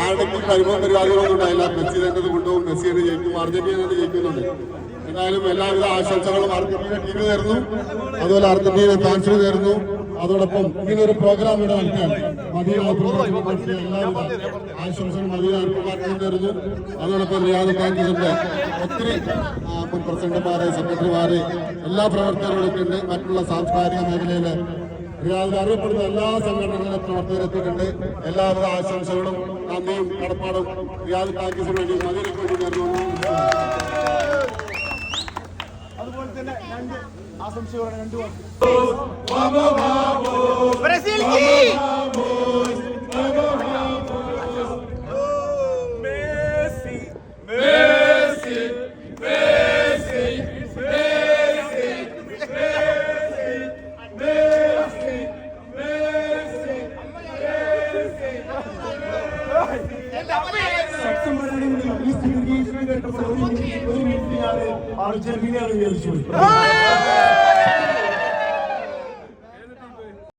ആരുടെയും പരിഭവം പരിപാടികളൊന്നും ഉണ്ടായില്ല. മെസ്സി തന്നെ കൊണ്ടുപോകും, മെസ്സി തന്നെ ജയിക്കും, അർജന്റീന തന്നെ ജയിക്കുന്നുണ്ട്. എന്തായാലും എല്ലാവിധ ആശംസകളും അർജന്റീന ടീമിന് നേരുന്നു, അതുപോലെ അർജന്റീന ഫാൻസിന് നേരുന്നു. അതോടൊപ്പം ഇങ്ങനൊരു പ്രോഗ്രാം ഇവിടെ നടത്താൻ മദീന എല്ലാവിധ ആശംസകളും മദീന അർപ്പമാർക്കും നേരുന്നു. അതോടൊപ്പം റിയാദ് ബാങ്കിന്റെ ഒത്തിരി മുൻ പ്രസിഡന്റുമാര്, സെക്രട്ടറിമാര്, എല്ലാ പ്രവർത്തകരോടൊക്കെ ഉണ്ട്. മറ്റുള്ള സാംസ്കാരിക മേഖലയിലെ റിയാദിൽ അറിയപ്പെടുന്ന എല്ലാ സംഘടനകളിലെ പ്രവർത്തകരെത്തിയിട്ടുണ്ട്. എല്ലാവിധ ആശംസകളും നന്ദിയും കടപ്പാടും റിയാദ് ബാങ്കിന് വേണ്ടി മദീനയ്ക്ക് വേണ്ടി നേർന്നു. അതുപോലെ തന്നെ രണ്ട് ആശംസകളാണ്. രണ്ടു ബ്രസീൽ അർജന്റീനയാണ് വിചാരിച്ചു.